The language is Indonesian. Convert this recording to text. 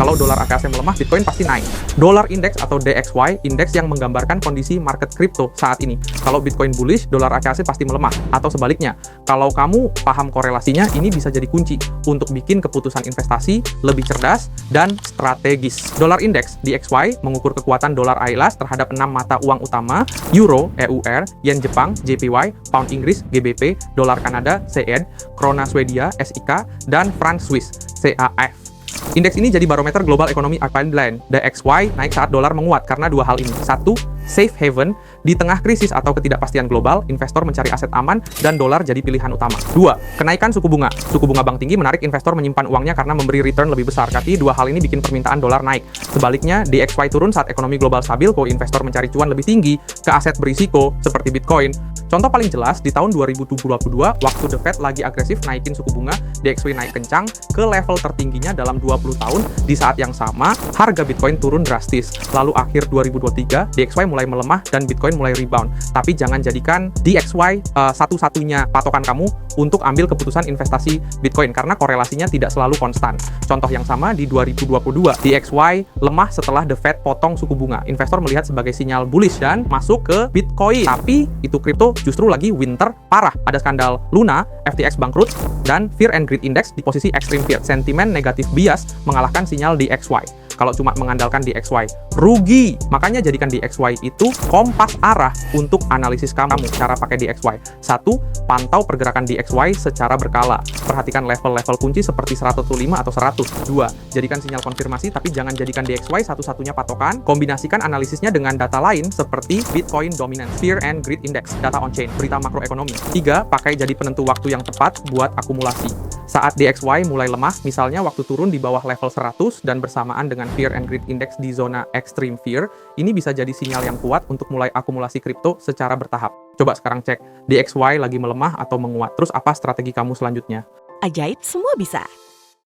kalau dolar AKAC melemah, Bitcoin pasti naik. Dollar Index atau DXY, indeks yang menggambarkan kondisi market kripto saat ini. Kalau Bitcoin bullish, dolar AKAC pasti melemah. Atau sebaliknya, kalau kamu paham korelasinya, ini bisa jadi kunci untuk bikin keputusan investasi lebih cerdas dan strategis. Dollar Index DXY mengukur kekuatan dolar AELAS terhadap 6 mata uang utama: Euro, EUR, Yen Jepang, JPY, Pound Inggris, GBP, dolar Kanada, CAD, Krona Swedia, SIK, dan Franc Swiss, CAF. Indeks ini jadi barometer global ekonomi uptrend. DXY naik saat dolar menguat karena dua hal ini. Satu, safe haven. Di tengah krisis atau ketidakpastian global, investor mencari aset aman dan dolar jadi pilihan utama. Dua, kenaikan suku bunga. Suku bunga bank tinggi menarik investor menyimpan uangnya karena memberi return lebih besar. Tapi dua hal ini bikin permintaan dolar naik. Sebaliknya, DXY turun saat ekonomi global stabil, kok investor mencari cuan lebih tinggi ke aset berisiko seperti Bitcoin. Contoh paling jelas, di tahun 2022, waktu The Fed lagi agresif naikin suku bunga, DXY naik kencang ke level tertingginya dalam 20 tahun. Di saat yang sama, harga Bitcoin turun drastis. Lalu akhir 2023, DXY mulai melemah dan Bitcoin mulai rebound. Tapi jangan jadikan DXY satu-satunya patokan kamu untuk ambil keputusan investasi Bitcoin, karena korelasinya tidak selalu konstan. Contoh yang sama di 2022, DXY lemah setelah The Fed potong suku bunga. Investor melihat sebagai sinyal bullish dan masuk ke Bitcoin. Tapi itu kripto justru lagi winter parah. Ada skandal Luna, FTX bangkrut, dan Fear and Greed Index di posisi extreme fear. Sentimen negatif bias mengalahkan sinyal DXY. Kalau cuma mengandalkan DXY, rugi. Makanya jadikan DXY itu kompas arah untuk analisis kamu. Cara pakai DXY. Satu, pantau pergerakan DXY secara berkala. Perhatikan level-level kunci seperti 105 atau 100. Dua, jadikan sinyal konfirmasi, tapi jangan jadikan DXY satu-satunya patokan. Kombinasikan analisisnya dengan data lain seperti Bitcoin Dominance, Fear and Greed Index, data on-chain, berita makroekonomi. Tiga, pakai jadi penentu waktu yang tepat buat akumulasi. Saat DXY mulai lemah, misalnya waktu turun di bawah level 100 dan bersamaan dengan Fear and Greed Index di zona Extreme Fear, ini bisa jadi sinyal yang kuat untuk mulai akumulasi kripto secara bertahap. Coba sekarang cek, DXY lagi melemah atau menguat, terus apa strategi kamu selanjutnya? Ajaib semua bisa.